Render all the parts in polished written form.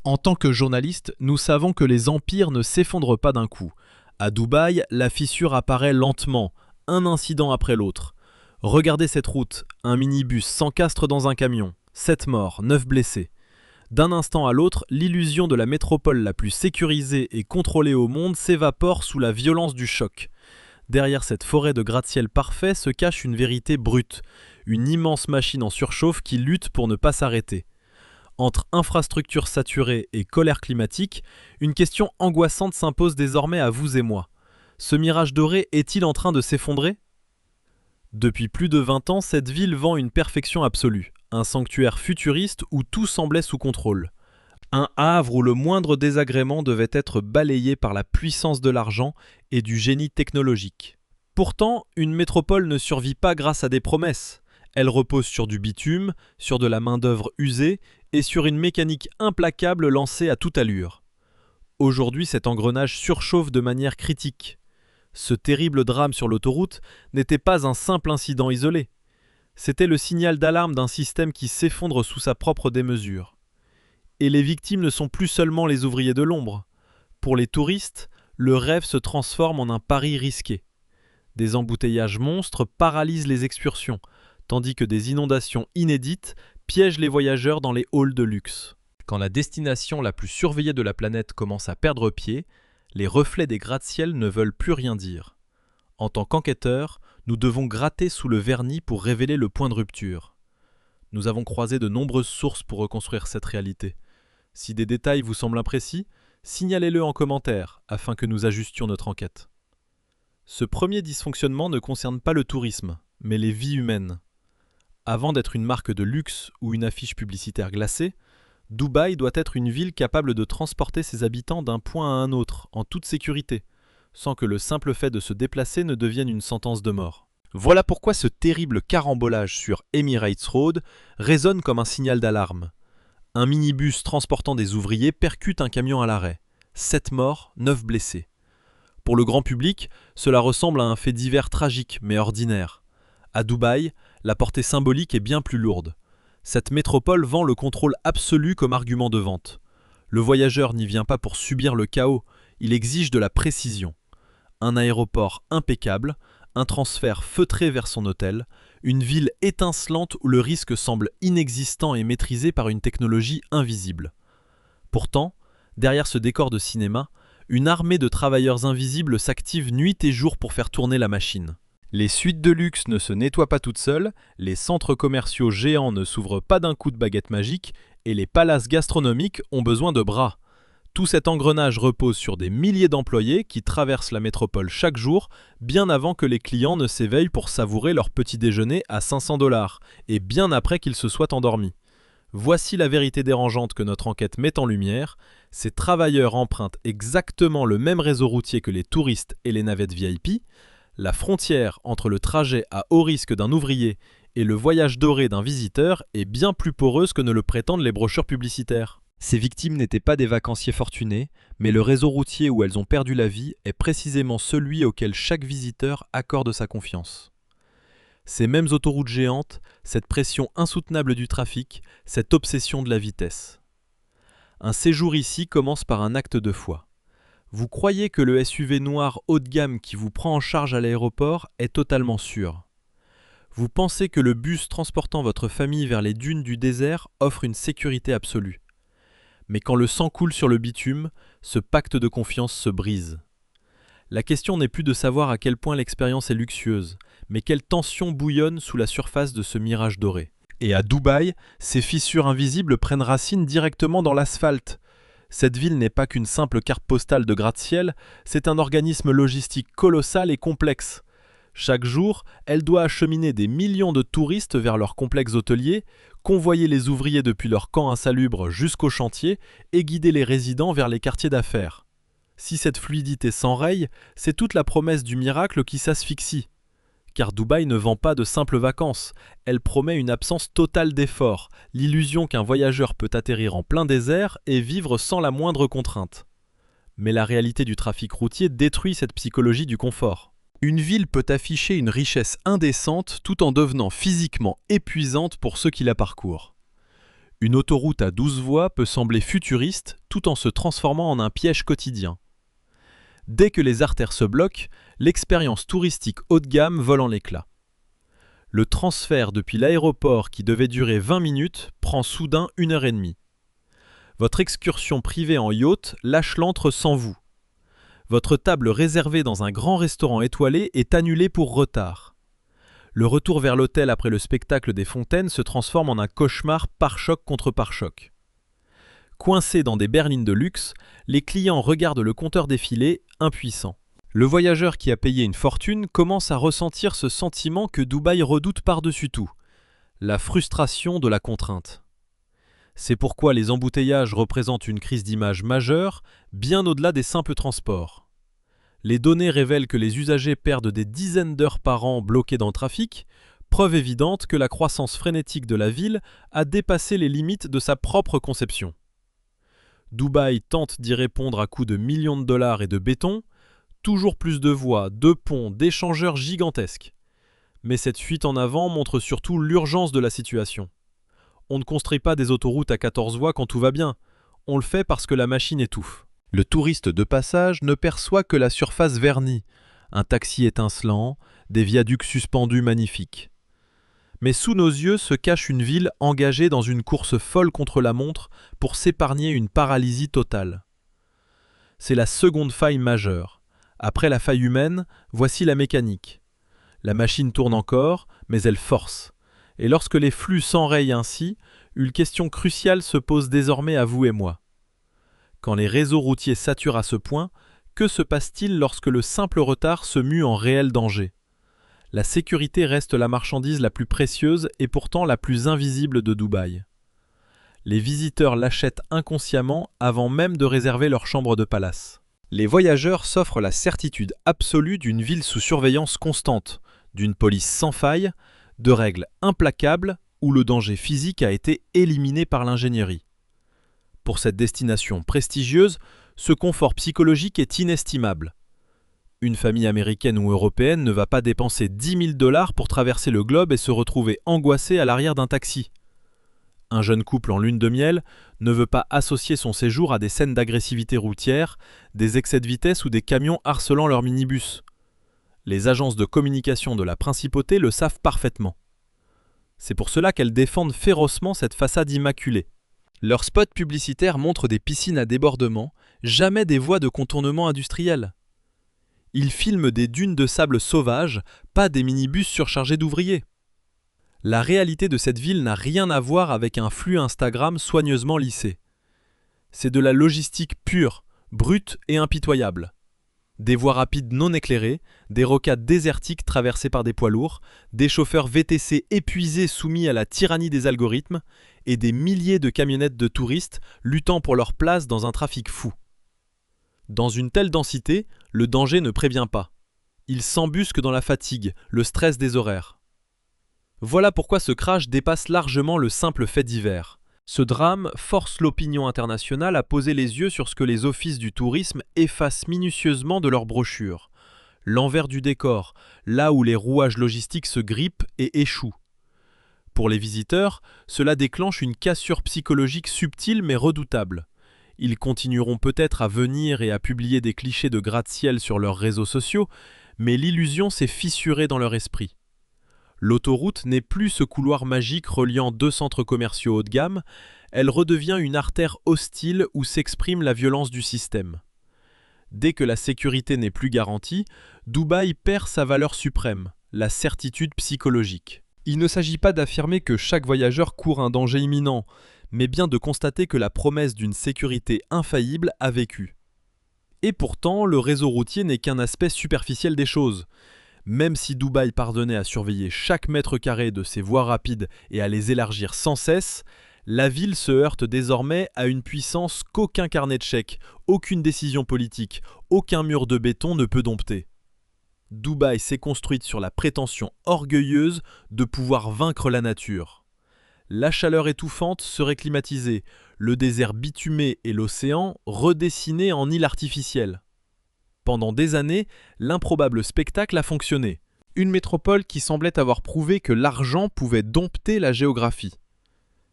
En tant que journaliste, nous savons que les empires ne s'effondrent pas d'un coup. À Dubaï, la fissure apparaît lentement, un incident après l'autre. Regardez cette route, un minibus s'encastre dans un camion, 7 morts, 9 blessés. D'un instant à l'autre, l'illusion de la métropole la plus sécurisée et contrôlée au monde s'évapore sous la violence du choc. Derrière cette forêt de gratte-ciel parfait se cache une vérité brute, une immense machine en surchauffe qui lutte pour ne pas s'arrêter. Entre infrastructures saturées et colère climatique, une question angoissante s'impose désormais à vous et moi. Ce mirage doré est-il en train de s'effondrer ? Depuis plus de 20 ans, cette ville vend une perfection absolue, un sanctuaire futuriste où tout semblait sous contrôle. Un havre où le moindre désagrément devait être balayé par la puissance de l'argent et du génie technologique. Pourtant, une métropole ne survit pas grâce à des promesses. Elle repose sur du bitume, sur de la main-d'œuvre usée et sur une mécanique implacable lancée à toute allure. Aujourd'hui, cet engrenage surchauffe de manière critique. Ce terrible drame sur l'autoroute n'était pas un simple incident isolé. C'était le signal d'alarme d'un système qui s'effondre sous sa propre démesure. Et les victimes ne sont plus seulement les ouvriers de l'ombre. Pour les touristes, le rêve se transforme en un pari risqué. Des embouteillages monstres paralysent les excursions, tandis que des inondations inédites piègent les voyageurs dans les halls de luxe. Quand la destination la plus surveillée de la planète commence à perdre pied, les reflets des gratte-ciel ne veulent plus rien dire. En tant qu'enquêteurs, nous devons gratter sous le vernis pour révéler le point de rupture. Nous avons croisé de nombreuses sources pour reconstruire cette réalité. Si des détails vous semblent imprécis, signalez-le en commentaire afin que nous ajustions notre enquête. Ce premier dysfonctionnement ne concerne pas le tourisme, mais les vies humaines. Avant d'être une marque de luxe ou une affiche publicitaire glacée, Dubaï doit être une ville capable de transporter ses habitants d'un point à un autre, en toute sécurité, sans que le simple fait de se déplacer ne devienne une sentence de mort. Voilà pourquoi ce terrible carambolage sur Emirates Road résonne comme un signal d'alarme. Un minibus transportant des ouvriers percute un camion à l'arrêt. 7 morts, 9 blessés. Pour le grand public, cela ressemble à un fait divers tragique mais ordinaire. À Dubaï, la portée symbolique est bien plus lourde. Cette métropole vend le contrôle absolu comme argument de vente. Le voyageur n'y vient pas pour subir le chaos, il exige de la précision. Un aéroport impeccable, un transfert feutré vers son hôtel, une ville étincelante où le risque semble inexistant et maîtrisé par une technologie invisible. Pourtant, derrière ce décor de cinéma, une armée de travailleurs invisibles s'active nuit et jour pour faire tourner la machine. Les suites de luxe ne se nettoient pas toutes seules, les centres commerciaux géants ne s'ouvrent pas d'un coup de baguette magique, et les palaces gastronomiques ont besoin de bras. Tout cet engrenage repose sur des milliers d'employés qui traversent la métropole chaque jour, bien avant que les clients ne s'éveillent pour savourer leur petit déjeuner à 500 $, et bien après qu'ils se soient endormis. Voici la vérité dérangeante que notre enquête met en lumière. Ces travailleurs empruntent exactement le même réseau routier que les touristes et les navettes VIP. La frontière entre le trajet à haut risque d'un ouvrier et le voyage doré d'un visiteur est bien plus poreuse que ne le prétendent les brochures publicitaires. Ces victimes n'étaient pas des vacanciers fortunés, mais le réseau routier où elles ont perdu la vie est précisément celui auquel chaque visiteur accorde sa confiance. Ces mêmes autoroutes géantes, cette pression insoutenable du trafic, cette obsession de la vitesse. Un séjour ici commence par un acte de foi. Vous croyez que le SUV noir haut de gamme qui vous prend en charge à l'aéroport est totalement sûr. Vous pensez que le bus transportant votre famille vers les dunes du désert offre une sécurité absolue. Mais quand le sang coule sur le bitume, ce pacte de confiance se brise. La question n'est plus de savoir à quel point l'expérience est luxueuse, mais quelle tension bouillonne sous la surface de ce mirage doré. Et à Dubaï, ces fissures invisibles prennent racine directement dans l'asphalte. Cette ville n'est pas qu'une simple carte postale de gratte-ciel, c'est un organisme logistique colossal et complexe. Chaque jour, elle doit acheminer des millions de touristes vers leurs complexes hôteliers, convoyer les ouvriers depuis leur camp insalubre jusqu'au chantier et guider les résidents vers les quartiers d'affaires. Si cette fluidité s'enraye, c'est toute la promesse du miracle qui s'asphyxie. Car Dubaï ne vend pas de simples vacances, elle promet une absence totale d'effort, l'illusion qu'un voyageur peut atterrir en plein désert et vivre sans la moindre contrainte. Mais la réalité du trafic routier détruit cette psychologie du confort. Une ville peut afficher une richesse indécente tout en devenant physiquement épuisante pour ceux qui la parcourent. Une autoroute à 12 voies peut sembler futuriste tout en se transformant en un piège quotidien. Dès que les artères se bloquent, l'expérience touristique haut de gamme vole en éclats. Le transfert depuis l'aéroport qui devait durer 20 minutes prend soudain 1h30. Votre excursion privée en yacht lâche l'antre sans vous. Votre table réservée dans un grand restaurant étoilé est annulée pour retard. Le retour vers l'hôtel après le spectacle des fontaines se transforme en un cauchemar pare-choc contre pare-choc. Coincés dans des berlines de luxe, les clients regardent le compteur défiler, impuissants. Le voyageur qui a payé une fortune commence à ressentir ce sentiment que Dubaï redoute par-dessus tout, la frustration de la contrainte. C'est pourquoi les embouteillages représentent une crise d'image majeure, bien au-delà des simples transports. Les données révèlent que les usagers perdent des dizaines d'heures par an bloqués dans le trafic, preuve évidente que la croissance frénétique de la ville a dépassé les limites de sa propre conception. Dubaï tente d'y répondre à coups de millions de dollars et de béton, toujours plus de voies, de ponts, d'échangeurs gigantesques. Mais cette fuite en avant montre surtout l'urgence de la situation. On ne construit pas des autoroutes à 14 voies quand tout va bien, on le fait parce que la machine étouffe. Le touriste de passage ne perçoit que la surface vernie, un taxi étincelant, des viaducs suspendus magnifiques. Mais sous nos yeux se cache une ville engagée dans une course folle contre la montre pour s'épargner une paralysie totale. C'est la seconde faille majeure. Après la faille humaine, voici la mécanique. La machine tourne encore, mais elle force. Et lorsque les flux s'enrayent ainsi, une question cruciale se pose désormais à vous et moi. Quand les réseaux routiers saturent à ce point, que se passe-t-il lorsque le simple retard se mue en réel danger ? La sécurité reste la marchandise la plus précieuse et pourtant la plus invisible de Dubaï. Les visiteurs l'achètent inconsciemment avant même de réserver leur chambre de palace. Les voyageurs s'offrent la certitude absolue d'une ville sous surveillance constante, d'une police sans faille, de règles implacables où le danger physique a été éliminé par l'ingénierie. Pour cette destination prestigieuse, ce confort psychologique est inestimable. Une famille américaine ou européenne ne va pas dépenser 10 000 $ pour traverser le globe et se retrouver angoissé à l'arrière d'un taxi. Un jeune couple en lune de miel ne veut pas associer son séjour à des scènes d'agressivité routière, des excès de vitesse ou des camions harcelant leur minibus. Les agences de communication de la principauté le savent parfaitement. C'est pour cela qu'elles défendent férocement cette façade immaculée. Leurs spots publicitaires montrent des piscines à débordement, jamais des voies de contournement industriel. Ils filment des dunes de sable sauvages, pas des minibus surchargés d'ouvriers. La réalité de cette ville n'a rien à voir avec un flux Instagram soigneusement lissé. C'est de la logistique pure, brute et impitoyable. Des voies rapides non éclairées, des rocades désertiques traversées par des poids lourds, des chauffeurs VTC épuisés soumis à la tyrannie des algorithmes et des milliers de camionnettes de touristes luttant pour leur place dans un trafic fou. Dans une telle densité, le danger ne prévient pas. Il s'embusque dans la fatigue, le stress des horaires. Voilà pourquoi ce crash dépasse largement le simple fait divers. Ce drame force l'opinion internationale à poser les yeux sur ce que les offices du tourisme effacent minutieusement de leurs brochures. L'envers du décor, là où les rouages logistiques se grippent et échouent. Pour les visiteurs, cela déclenche une cassure psychologique subtile mais redoutable. Ils continueront peut-être à venir et à publier des clichés de gratte-ciel sur leurs réseaux sociaux, mais l'illusion s'est fissurée dans leur esprit. L'autoroute n'est plus ce couloir magique reliant deux centres commerciaux haut de gamme, elle redevient une artère hostile où s'exprime la violence du système. Dès que la sécurité n'est plus garantie, Dubaï perd sa valeur suprême, la certitude psychologique. Il ne s'agit pas d'affirmer que chaque voyageur court un danger imminent, mais bien de constater que la promesse d'une sécurité infaillible a vécu. Et pourtant, le réseau routier n'est qu'un aspect superficiel des choses. Même si Dubaï parvenait à surveiller chaque mètre carré de ses voies rapides et à les élargir sans cesse, la ville se heurte désormais à une puissance qu'aucun carnet de chèques, aucune décision politique, aucun mur de béton ne peut dompter. Dubaï s'est construite sur la prétention orgueilleuse de pouvoir vaincre la nature. La chaleur étouffante serait climatisée, le désert bitumé et l'océan redessinés en îles artificielles. Pendant des années, l'improbable spectacle a fonctionné. Une métropole qui semblait avoir prouvé que l'argent pouvait dompter la géographie.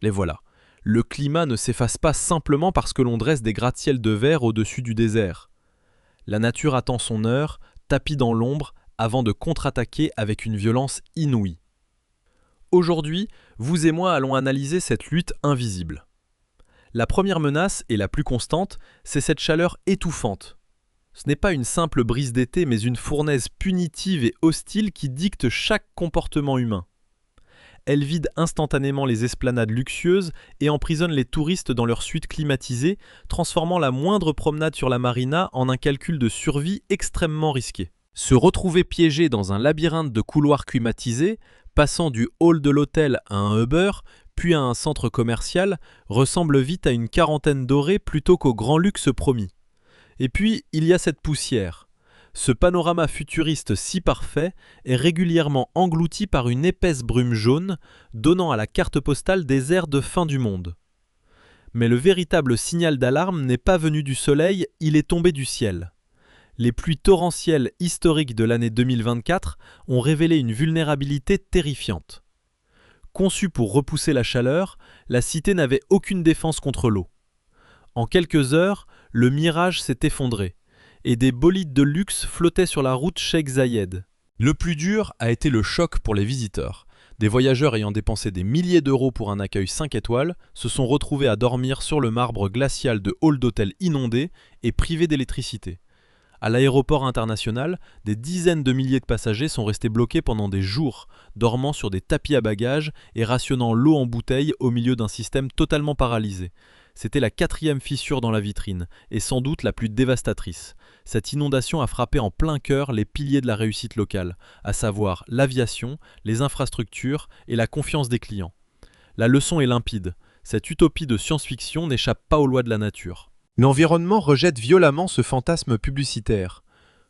Les voilà. Le climat ne s'efface pas simplement parce que l'on dresse des gratte-ciels de verre au-dessus du désert. La nature attend son heure, tapie dans l'ombre, avant de contre-attaquer avec une violence inouïe. Aujourd'hui, vous et moi allons analyser cette lutte invisible. La première menace, et la plus constante, c'est cette chaleur étouffante. Ce n'est pas une simple brise d'été, mais une fournaise punitive et hostile qui dicte chaque comportement humain. Elle vide instantanément les esplanades luxueuses et emprisonne les touristes dans leurs suites climatisées, transformant la moindre promenade sur la marina en un calcul de survie extrêmement risqué. Se retrouver piégé dans un labyrinthe de couloirs climatisés, passant du hall de l'hôtel à un Uber, puis à un centre commercial, ressemble vite à une quarantaine dorée plutôt qu'au grand luxe promis. Et puis, il y a cette poussière. Ce panorama futuriste si parfait est régulièrement englouti par une épaisse brume jaune, donnant à la carte postale des airs de fin du monde. Mais le véritable signal d'alarme n'est pas venu du soleil, il est tombé du ciel. Les pluies torrentielles historiques de l'année 2024 ont révélé une vulnérabilité terrifiante. Conçue pour repousser la chaleur, la cité n'avait aucune défense contre l'eau. En quelques heures, le mirage s'est effondré et des bolides de luxe flottaient sur la route Cheikh Zayed. Le plus dur a été le choc pour les visiteurs. Des voyageurs ayant dépensé des milliers d'euros pour un accueil 5 étoiles se sont retrouvés à dormir sur le marbre glacial de halls d'hôtels inondés et privés d'électricité. À l'aéroport international, des dizaines de milliers de passagers sont restés bloqués pendant des jours, dormant sur des tapis à bagages et rationnant l'eau en bouteilles au milieu d'un système totalement paralysé. C'était la 4e fissure dans la vitrine, et sans doute la plus dévastatrice. Cette inondation a frappé en plein cœur les piliers de la réussite locale, à savoir l'aviation, les infrastructures et la confiance des clients. La leçon est limpide, cette utopie de science-fiction n'échappe pas aux lois de la nature. L'environnement rejette violemment ce fantasme publicitaire.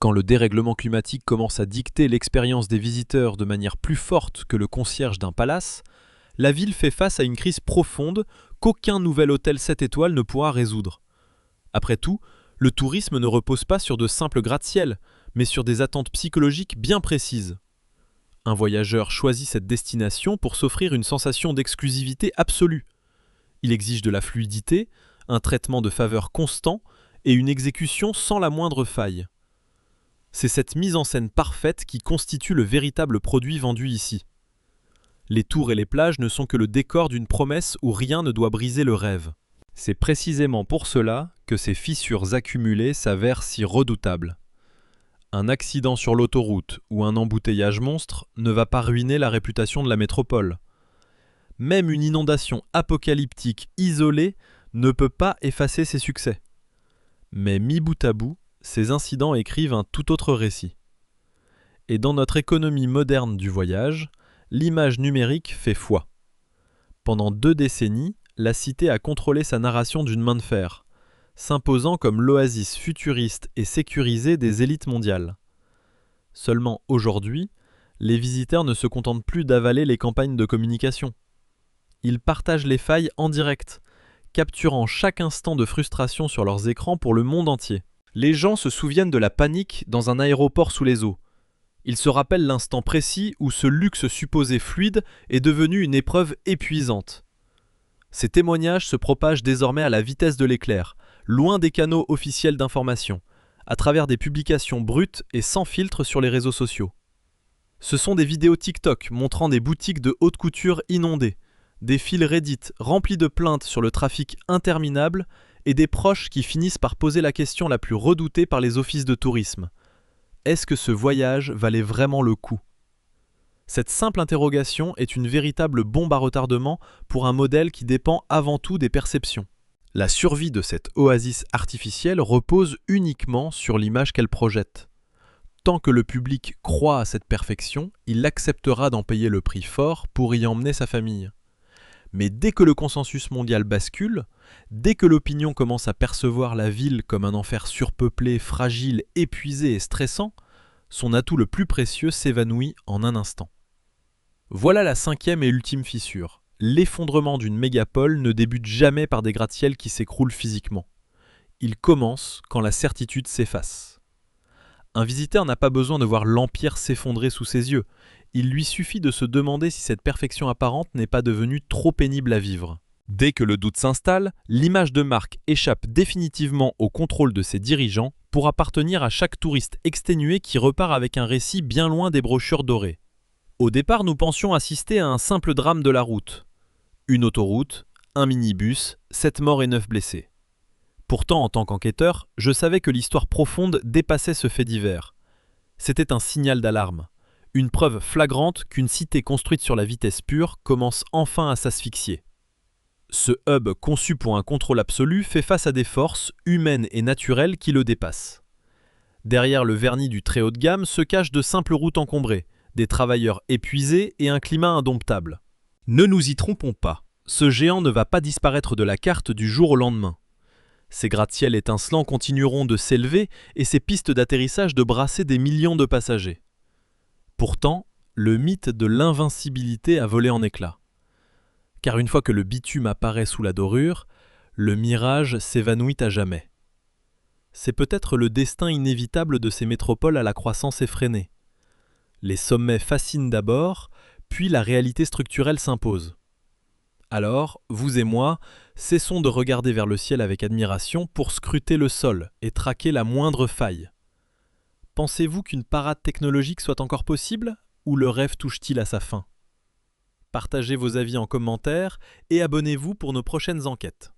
Quand le dérèglement climatique commence à dicter l'expérience des visiteurs de manière plus forte que le concierge d'un palace, la ville fait face à une crise profonde qu'aucun nouvel hôtel 7 étoiles ne pourra résoudre. Après tout, le tourisme ne repose pas sur de simples gratte-ciel, mais sur des attentes psychologiques bien précises. Un voyageur choisit cette destination pour s'offrir une sensation d'exclusivité absolue. Il exige de la fluidité, un traitement de faveur constant et une exécution sans la moindre faille. C'est cette mise en scène parfaite qui constitue le véritable produit vendu ici. Les tours et les plages ne sont que le décor d'une promesse où rien ne doit briser le rêve. C'est précisément pour cela que ces fissures accumulées s'avèrent si redoutables. Un accident sur l'autoroute ou un embouteillage monstre ne va pas ruiner la réputation de la métropole. Même une inondation apocalyptique isolée ne peut pas effacer ses succès. Mais mis bout à bout, ces incidents écrivent un tout autre récit. Et dans notre économie moderne du voyage, l'image numérique fait foi. Pendant 2 décennies, la cité a contrôlé sa narration d'une main de fer, s'imposant comme l'oasis futuriste et sécurisée des élites mondiales. Seulement aujourd'hui, les visiteurs ne se contentent plus d'avaler les campagnes de communication. Ils partagent les failles en direct, capturant chaque instant de frustration sur leurs écrans pour le monde entier. Les gens se souviennent de la panique dans un aéroport sous les eaux. Ils se rappellent l'instant précis où ce luxe supposé fluide est devenu une épreuve épuisante. Ces témoignages se propagent désormais à la vitesse de l'éclair, loin des canaux officiels d'information, à travers des publications brutes et sans filtre sur les réseaux sociaux. Ce sont des vidéos TikTok montrant des boutiques de haute couture inondées, des fils Reddit remplis de plaintes sur le trafic interminable et des proches qui finissent par poser la question la plus redoutée par les offices de tourisme. Est-ce que ce voyage valait vraiment le coup ? Cette simple interrogation est une véritable bombe à retardement pour un modèle qui dépend avant tout des perceptions. La survie de cette oasis artificielle repose uniquement sur l'image qu'elle projette. Tant que le public croit à cette perfection, il acceptera d'en payer le prix fort pour y emmener sa famille. Mais dès que le consensus mondial bascule, dès que l'opinion commence à percevoir la ville comme un enfer surpeuplé, fragile, épuisé et stressant, son atout le plus précieux s'évanouit en un instant. Voilà la 5e et ultime fissure. L'effondrement d'une mégapole ne débute jamais par des gratte-ciels qui s'écroulent physiquement. Il commence quand la certitude s'efface. Un visiteur n'a pas besoin de voir l'empire s'effondrer sous ses yeux. Il lui suffit de se demander si cette perfection apparente n'est pas devenue trop pénible à vivre. Dès que le doute s'installe, l'image de marque échappe définitivement au contrôle de ses dirigeants pour appartenir à chaque touriste exténué qui repart avec un récit bien loin des brochures dorées. Au départ, nous pensions assister à un simple drame de la route. Une autoroute, un minibus, 7 morts et 9 blessés. Pourtant, en tant qu'enquêteur, je savais que l'histoire profonde dépassait ce fait divers. C'était un signal d'alarme, une preuve flagrante qu'une cité construite sur la vitesse pure commence enfin à s'asphyxier. Ce hub conçu pour un contrôle absolu fait face à des forces humaines et naturelles qui le dépassent. Derrière le vernis du très haut de gamme se cachent de simples routes encombrées, des travailleurs épuisés et un climat indomptable. Ne nous y trompons pas, ce géant ne va pas disparaître de la carte du jour au lendemain. Ces gratte-ciels étincelants continueront de s'élever et ces pistes d'atterrissage de brasser des millions de passagers. Pourtant, le mythe de l'invincibilité a volé en éclats. Car une fois que le bitume apparaît sous la dorure, le mirage s'évanouit à jamais. C'est peut-être le destin inévitable de ces métropoles à la croissance effrénée. Les sommets fascinent d'abord, puis la réalité structurelle s'impose. Alors, vous et moi, cessons de regarder vers le ciel avec admiration pour scruter le sol et traquer la moindre faille. Pensez-vous qu'une parade technologique soit encore possible, ou le rêve touche-t-il à sa fin ? Partagez vos avis en commentaire et abonnez-vous pour nos prochaines enquêtes.